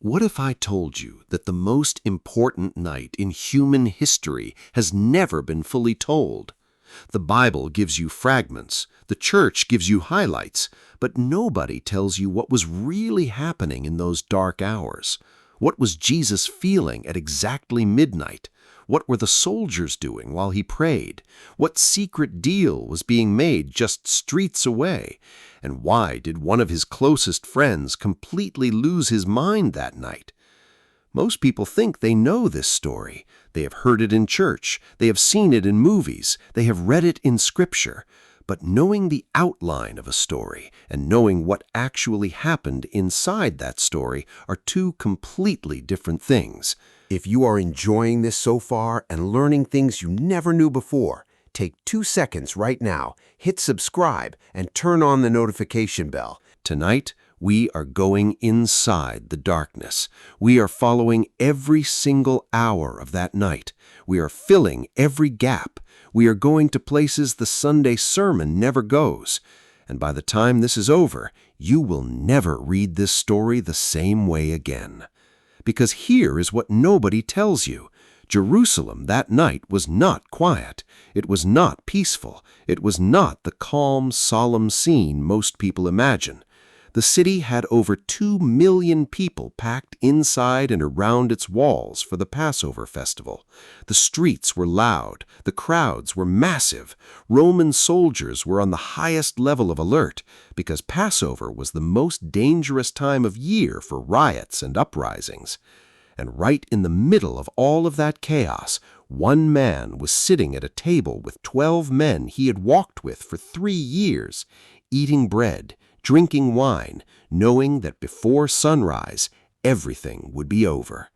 What if I told you that the most important night in human history has never been fully told? The Bible gives you fragments, the church gives you highlights, but nobody tells you what was really happening in those dark hours. What was Jesus feeling at exactly midnight? What were the soldiers doing while he prayed? What secret deal was being made just streets away? And why did one of his closest friends completely lose his mind that night? Most people think they know this story. They have heard it in church. They have seen it in movies. They have read it in Scripture. But knowing the outline of a story and knowing what actually happened inside that story are two completely different things. If you are enjoying this so far and learning things you never knew before, take 2 seconds right now, hit subscribe, and turn on the notification bell. Tonight, we are going inside the darkness. We are following every single hour of that night. We are filling every gap. We are going to places the Sunday sermon never goes. And by the time this is over, you will never read this story the same way again. Because here is what nobody tells you. Jerusalem that night was not quiet. It was not peaceful. It was not the calm, solemn scene most people imagine. The city had over 2 million people packed inside and around its walls for the Passover festival. The streets were loud. The crowds were massive. Roman soldiers were on the highest level of alert because Passover was the most dangerous time of year for riots and uprisings. And right in the middle of all of that chaos, one man was sitting at a table with 12 men he had walked with for 3 years, eating bread, drinking wine, knowing that before sunrise, everything would be over.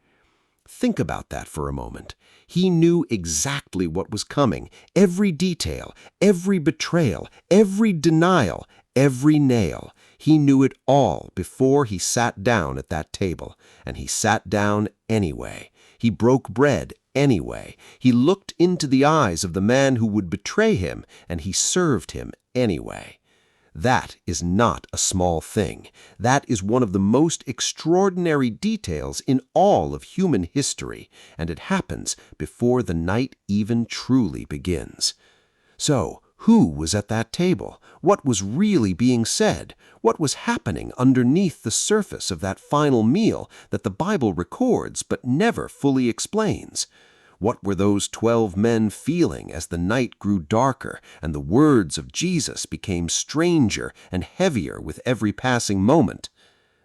Think about that for a moment. He knew exactly what was coming, every detail, every betrayal, every denial, every nail. He knew it all before he sat down at that table, and he sat down anyway. He broke bread anyway. He looked into the eyes of the man who would betray him, and he served him anyway. That is not a small thing. That is one of the most extraordinary details in all of human history, and it happens before the night even truly begins. So, who was at that table? What was really being said? What was happening underneath the surface of that final meal that the Bible records but never fully explains? What were those 12 men feeling as the night grew darker and the words of Jesus became stranger and heavier with every passing moment?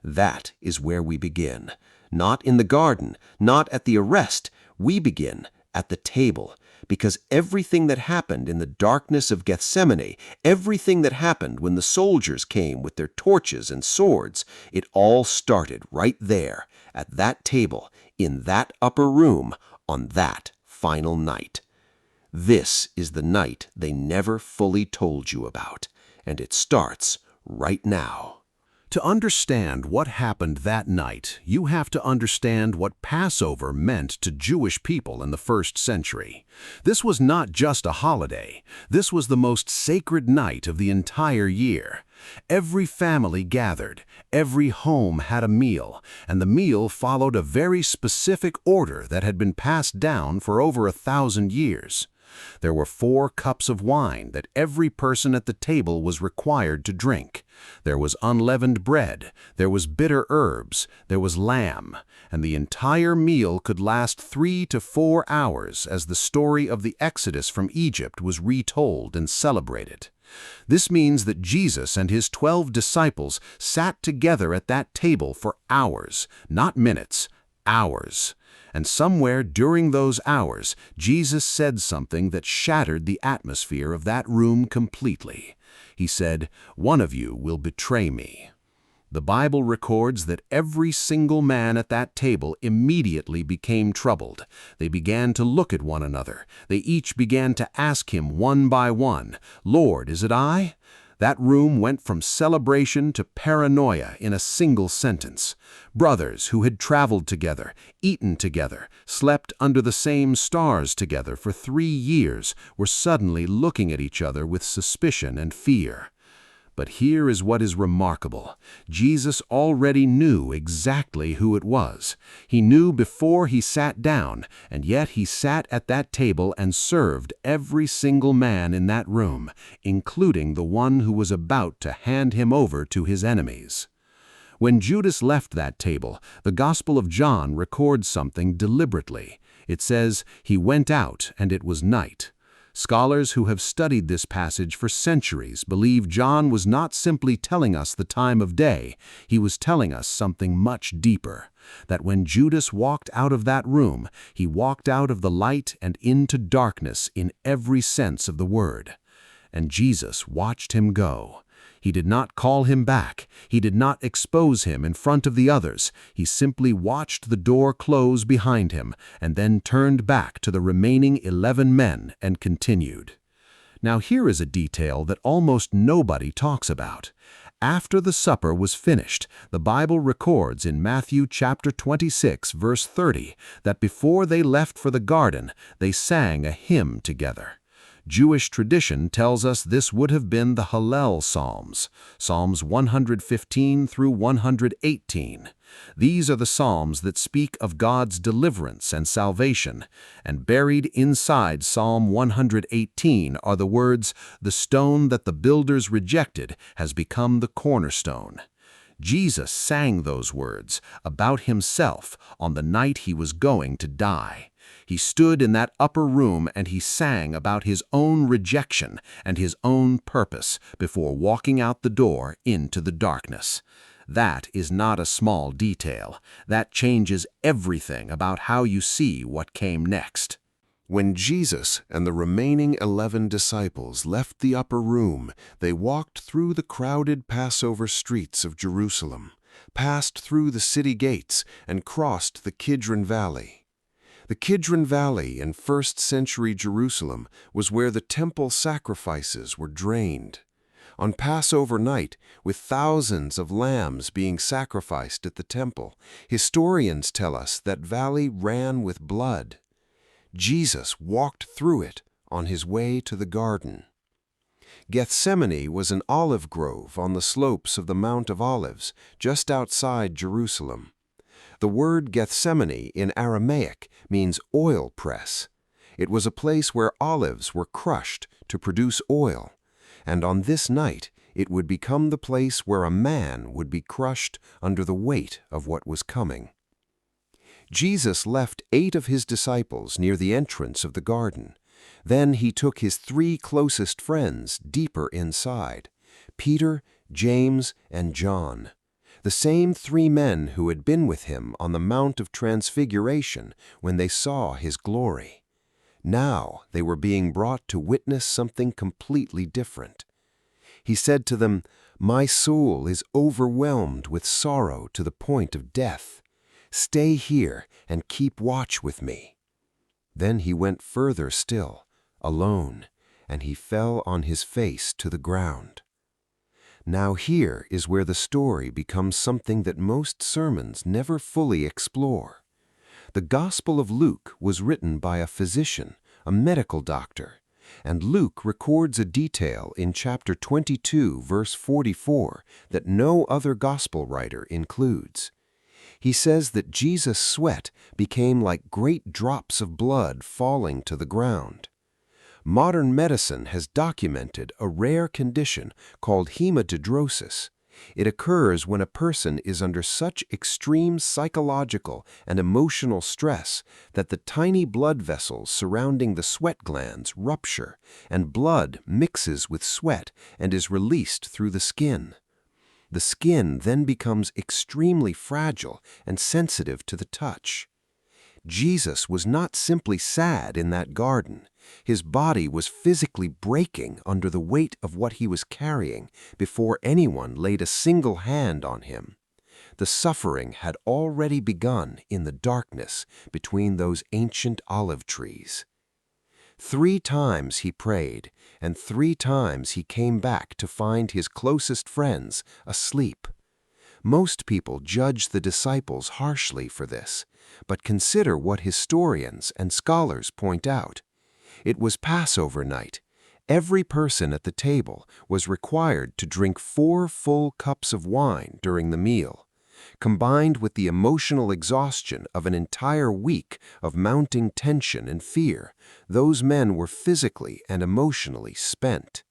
That is where we begin. Not in the garden, not at the arrest. We begin at the table. Because everything that happened in the darkness of Gethsemane, everything that happened when the soldiers came with their torches and swords, it all started right there, at that table, in that upper room, on that final night. This is the night they never fully told you about, and it starts right now. To understand what happened that night, you have to understand what Passover meant to Jewish people in the first century. This was not just a holiday. This was the most sacred night of the entire year. Every family gathered, every home had a meal, and the meal followed a very specific order that had been passed down for over 1,000 years. There were 4 cups of wine that every person at the table was required to drink. There was unleavened bread, there was bitter herbs, there was lamb, and the entire meal could last 3 to 4 hours as the story of the Exodus from Egypt was retold and celebrated. This means that Jesus and his 12 disciples sat together at that table for hours, not minutes, hours. And somewhere during those hours, Jesus said something that shattered the atmosphere of that room completely. He said, "One of you will betray me." The Bible records that every single man at that table immediately became troubled. They began to look at one another. They each began to ask him one by one, "Lord, is it I?" That room went from celebration to paranoia in a single sentence. Brothers who had traveled together, eaten together, slept under the same stars together for 3 years were suddenly looking at each other with suspicion and fear. But here is what is remarkable. Jesus already knew exactly who it was. He knew before he sat down, and yet he sat at that table and served every single man in that room, including the one who was about to hand him over to his enemies. When Judas left that table, the Gospel of John records something deliberately. It says, "He went out, and it was night." Scholars who have studied this passage for centuries believe John was not simply telling us the time of day, he was telling us something much deeper. That when Judas walked out of that room, he walked out of the light and into darkness in every sense of the word. And Jesus watched him go. He did not call him back. He did not expose him in front of the others. He simply watched the door close behind him and then turned back to the remaining 11 men and continued. Now here is a detail that almost nobody talks about. After the supper was finished, the Bible records in Matthew chapter 26, verse 30, that before they left for the garden, they sang a hymn together. Jewish tradition tells us this would have been the Hallel Psalms, Psalms 115 through 118. These are the psalms that speak of God's deliverance and salvation, and buried inside Psalm 118 are the words, "The stone that the builders rejected has become the cornerstone." Jesus sang those words about himself on the night he was going to die. He stood in that upper room and he sang about his own rejection and his own purpose before walking out the door into the darkness. That is not a small detail. That changes everything about how you see what came next. When Jesus and the remaining 11 disciples left the upper room, they walked through the crowded Passover streets of Jerusalem, passed through the city gates, and crossed the Kidron Valley. The Kidron Valley in first-century Jerusalem was where the temple sacrifices were drained. On Passover night, with thousands of lambs being sacrificed at the temple, historians tell us that valley ran with blood. Jesus walked through it on his way to the garden. Gethsemane was an olive grove on the slopes of the Mount of Olives, just outside Jerusalem. The word Gethsemane in Aramaic means oil press. It was a place where olives were crushed to produce oil, and on this night it would become the place where a man would be crushed under the weight of what was coming. Jesus left 8 of his disciples near the entrance of the garden. Then he took his 3 closest friends deeper inside, Peter, James, and John, the same 3 men who had been with him on the Mount of Transfiguration when they saw his glory. Now they were being brought to witness something completely different. He said to them, "My soul is overwhelmed with sorrow to the point of death. Stay here and keep watch with me." Then he went further still, alone, and he fell on his face to the ground. Now here is where the story becomes something that most sermons never fully explore. The Gospel of Luke was written by a physician, a medical doctor, and Luke records a detail in chapter 22, verse 44, that no other gospel writer includes. He says that Jesus' sweat became like great drops of blood falling to the ground. Modern medicine has documented a rare condition called hematidrosis. It occurs when a person is under such extreme psychological and emotional stress that the tiny blood vessels surrounding the sweat glands rupture, and blood mixes with sweat and is released through the skin. The skin then becomes extremely fragile and sensitive to the touch. Jesus was not simply sad in that garden. His body was physically breaking under the weight of what he was carrying before anyone laid a single hand on him. The suffering had already begun in the darkness between those ancient olive trees. 3 times he prayed, and 3 times he came back to find his closest friends asleep. Most people judge the disciples harshly for this, but consider what historians and scholars point out. It was Passover night. Every person at the table was required to drink 4 full cups of wine during the meal. Combined with the emotional exhaustion of an entire week of mounting tension and fear, those men were physically and emotionally spent.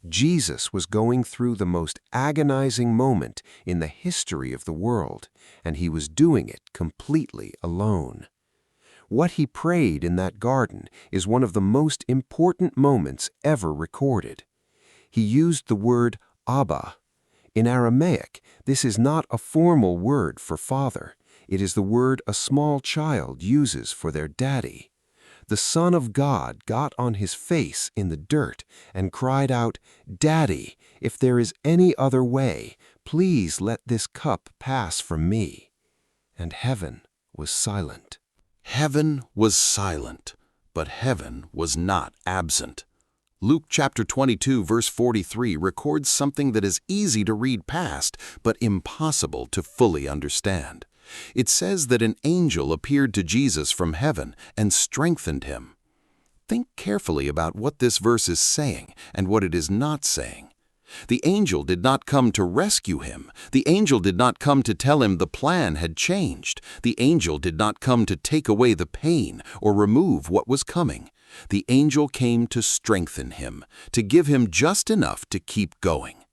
Jesus was going through the most agonizing moment in the history of the world, and he was doing it completely alone. What he prayed in that garden is one of the most important moments ever recorded. He used the word Abba. In Aramaic, this is not a formal word for father. It is the word a small child uses for their daddy. The Son of God got on his face in the dirt and cried out, "Daddy, if there is any other way, please let this cup pass from me." And heaven was silent. Heaven was silent, but heaven was not absent. Luke chapter 22, verse 43 records something that is easy to read past, but impossible to fully understand. It says that an angel appeared to Jesus from heaven and strengthened him. Think carefully about what this verse is saying and what it is not saying. The angel did not come to rescue him. The angel did not come to tell him the plan had changed. The angel did not come to take away the pain or remove what was coming. The angel came to strengthen him, to give him just enough to keep going.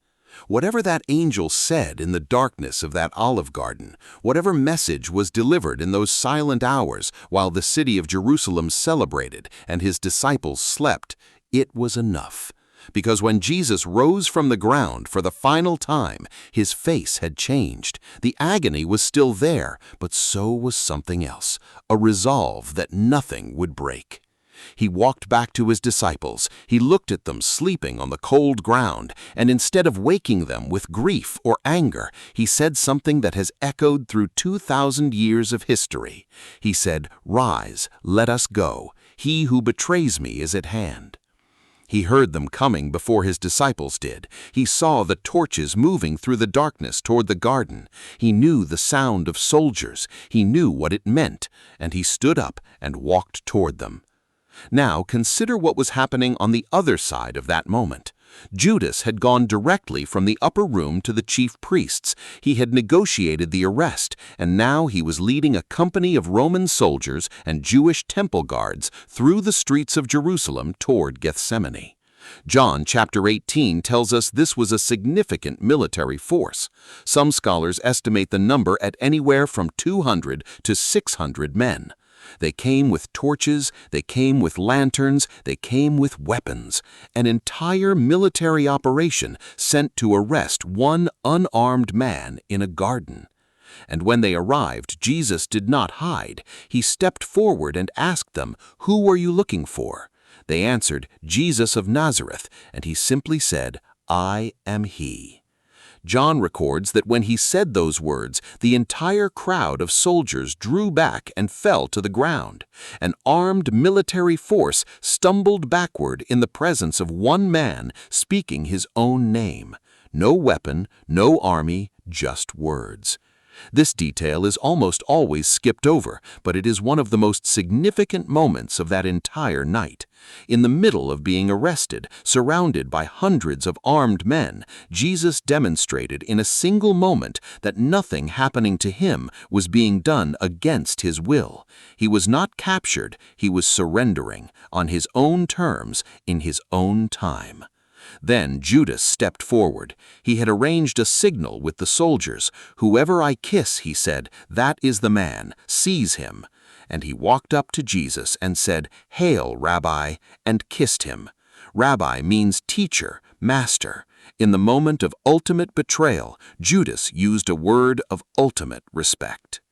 Whatever that angel said in the darkness of that Olive Garden, whatever message was delivered in those silent hours while the city of Jerusalem celebrated and his disciples slept, it was enough. Because when Jesus rose from the ground for the final time, his face had changed. The agony was still there, but so was something else, a resolve that nothing would break. He walked back to his disciples. He looked at them sleeping on the cold ground, and instead of waking them with grief or anger, he said something that has echoed through 2,000 years of history. He said, "Rise, let us go. He who betrays me is at hand." He heard them coming before his disciples did. He saw the torches moving through the darkness toward the garden. He knew the sound of soldiers. He knew what it meant, and he stood up and walked toward them. Now consider what was happening on the other side of that moment. Judas had gone directly from the upper room to the chief priests. He had negotiated the arrest, and now he was leading a company of Roman soldiers and Jewish temple guards through the streets of Jerusalem toward Gethsemane. John chapter 18 tells us this was a significant military force. Some scholars estimate the number at anywhere from 200 to 600 men. They came with torches, they came with lanterns, they came with weapons, an entire military operation sent to arrest one unarmed man in a garden. And when they arrived, Jesus did not hide. He stepped forward and asked them, "Who are you looking for?" They answered, "Jesus of Nazareth," and he simply said, "I am he." John records that when he said those words, the entire crowd of soldiers drew back and fell to the ground. An armed military force stumbled backward in the presence of one man speaking his own name. No weapon, no army, just words. This detail is almost always skipped over, but it is one of the most significant moments of that entire night. In the middle of being arrested, surrounded by hundreds of armed men, Jesus demonstrated in a single moment that nothing happening to him was being done against his will. He was not captured, he was surrendering, on his own terms, in his own time. Then Judas stepped forward. He had arranged a signal with the soldiers. "Whoever I kiss," he said, "that is the man. Seize him." And he walked up to Jesus and said, "Hail, Rabbi," and kissed him. Rabbi means teacher, master. In the moment of ultimate betrayal, Judas used a word of ultimate respect.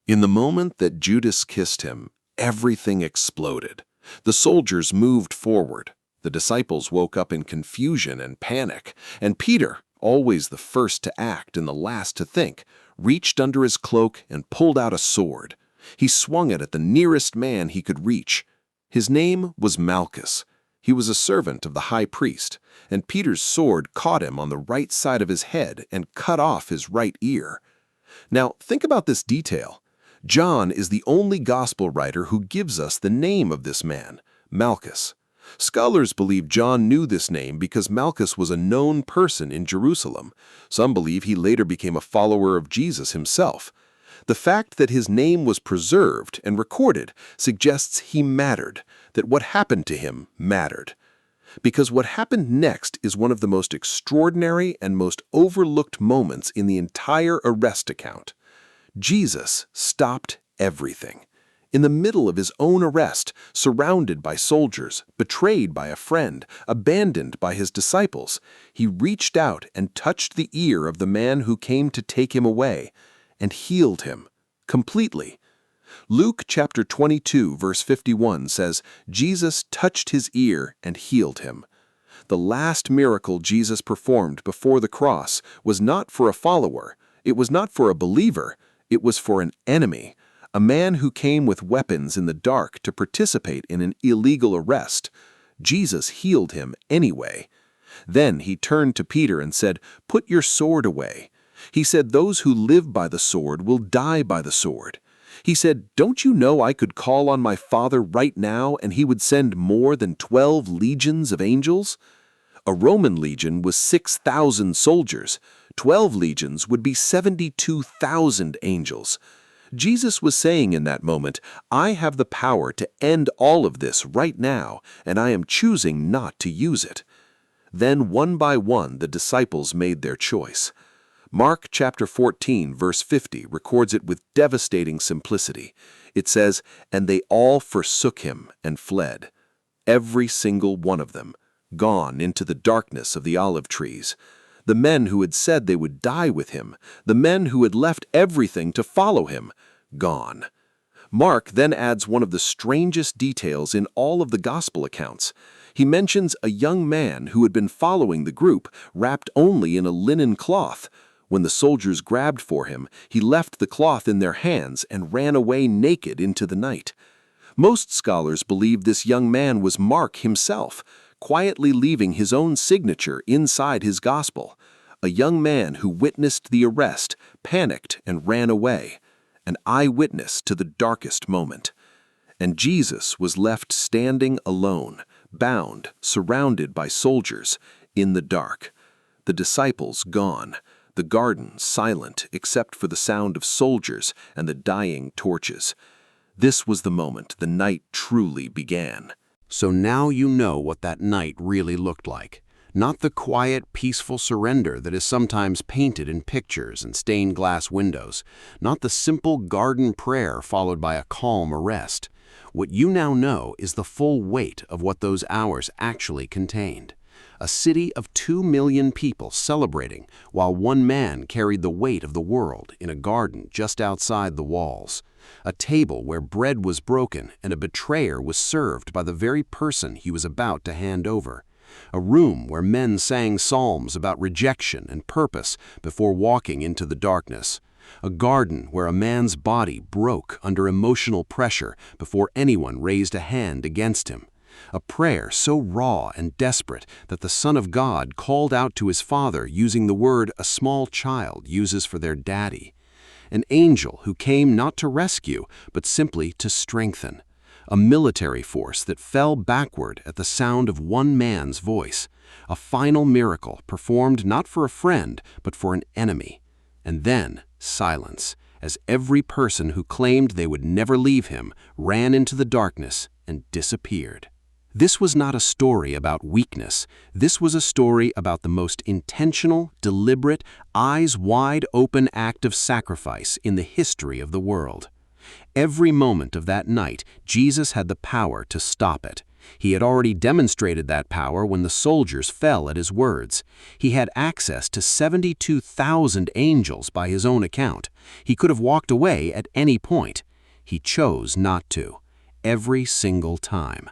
In the moment that Judas kissed him, everything exploded. The soldiers moved forward. The disciples woke up in confusion and panic, and Peter, always the first to act and the last to think, reached under his cloak and pulled out a sword. He swung it at the nearest man he could reach. His name was Malchus. He was a servant of the high priest, and Peter's sword caught him on the right side of his head and cut off his right ear. Now, think about this detail. John is the only gospel writer who gives us the name of this man, Malchus. Scholars believe John knew this name because Malchus was a known person in Jerusalem. Some believe he later became a follower of Jesus himself. The fact that his name was preserved and recorded suggests he mattered, that what happened to him mattered. Because what happened next is one of the most extraordinary and most overlooked moments in the entire arrest account. Jesus stopped everything. In the middle of his own arrest, surrounded by soldiers, betrayed by a friend, abandoned by his disciples, he reached out and touched the ear of the man who came to take him away, and healed him completely. Luke chapter 22, verse 51 says, Jesus touched his ear and healed him. The last miracle Jesus performed before the cross was not for a follower, it was not for a believer, it was for an enemy. A man who came with weapons in the dark to participate in an illegal arrest. Jesus healed him anyway. Then he turned to Peter and said, "Put your sword away." He said, "Those who live by the sword will die by the sword." He said, "Don't you know I could call on my Father right now and he would send more than 12 legions of angels?" A Roman legion was 6,000 soldiers. 12 legions would be 72,000 angels. Jesus was saying in that moment, I have the power to end all of this right now, and I am choosing not to use it. Then one by one the disciples made their choice. Mark chapter 14, verse 50 records it with devastating simplicity. It says, "And they all forsook him and fled." Every single one of them, gone into the darkness of the olive trees. The men who had said they would die with him, the men who had left everything to follow him, gone. Mark then adds one of the strangest details in all of the gospel accounts. He mentions a young man who had been following the group, wrapped only in a linen cloth. When the soldiers grabbed for him, he left the cloth in their hands and ran away naked into the night. Most scholars believe this young man was Mark himself, quietly leaving his own signature inside his gospel. A young man who witnessed the arrest, panicked, and ran away. An eyewitness to the darkest moment. And Jesus was left standing alone, bound, surrounded by soldiers, in the dark. The disciples gone. The garden silent except for the sound of soldiers and the dying torches. This was the moment the night truly began. So now you know what that night really looked like. Not the quiet, peaceful surrender that is sometimes painted in pictures and stained glass windows. Not the simple garden prayer followed by a calm arrest. What you now know is the full weight of what those hours actually contained. A city of 2 million people celebrating while one man carried the weight of the world in a garden just outside the walls. A table where bread was broken and a betrayer was served by the very person he was about to hand over. A room where men sang psalms about rejection and purpose before walking into the darkness. A garden where a man's body broke under emotional pressure before anyone raised a hand against him. A prayer so raw and desperate that the Son of God called out to his Father using the word a small child uses for their daddy. An angel who came not to rescue, but simply to strengthen. A military force that fell backward at the sound of one man's voice. A final miracle performed not for a friend, but for an enemy. And then silence, as every person who claimed they would never leave him ran into the darkness and disappeared. This was not a story about weakness. This was a story about the most intentional, deliberate, eyes wide open act of sacrifice in the history of the world. Every moment of that night, Jesus had the power to stop it. He had already demonstrated that power when the soldiers fell at his words. He had access to 72,000 angels by his own account. He could have walked away at any point. He chose not to, every single time.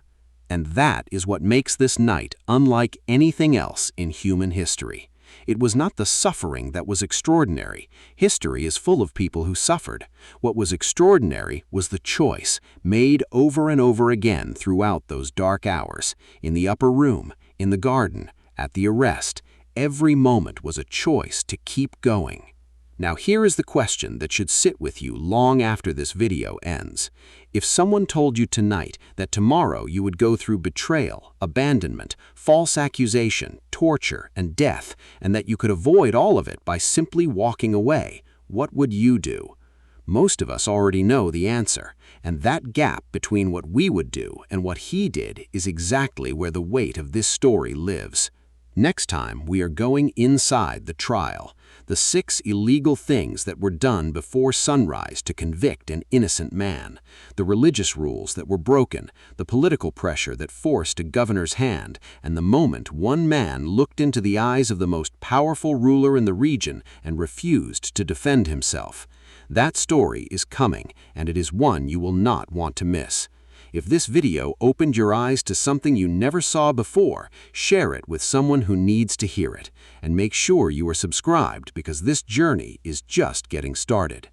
And that is what makes this night unlike anything else in human history. It was not the suffering that was extraordinary. History is full of people who suffered. What was extraordinary was the choice, made over and over again throughout those dark hours, in the upper room, in the garden, at the arrest. Every moment was a choice to keep going. Now here is the question that should sit with you long after this video ends. If someone told you tonight that tomorrow you would go through betrayal, abandonment, false accusation, torture, and death, and that you could avoid all of it by simply walking away, what would you do? Most of us already know the answer, and that gap between what we would do and what he did is exactly where the weight of this story lives. Next time, we are going inside the trial, the 6 illegal things that were done before sunrise to convict an innocent man, the religious rules that were broken, the political pressure that forced a governor's hand, and the moment one man looked into the eyes of the most powerful ruler in the region and refused to defend himself. That story is coming, and it is one you will not want to miss. If this video opened your eyes to something you never saw before, share it with someone who needs to hear it, and make sure you are subscribed because this journey is just getting started.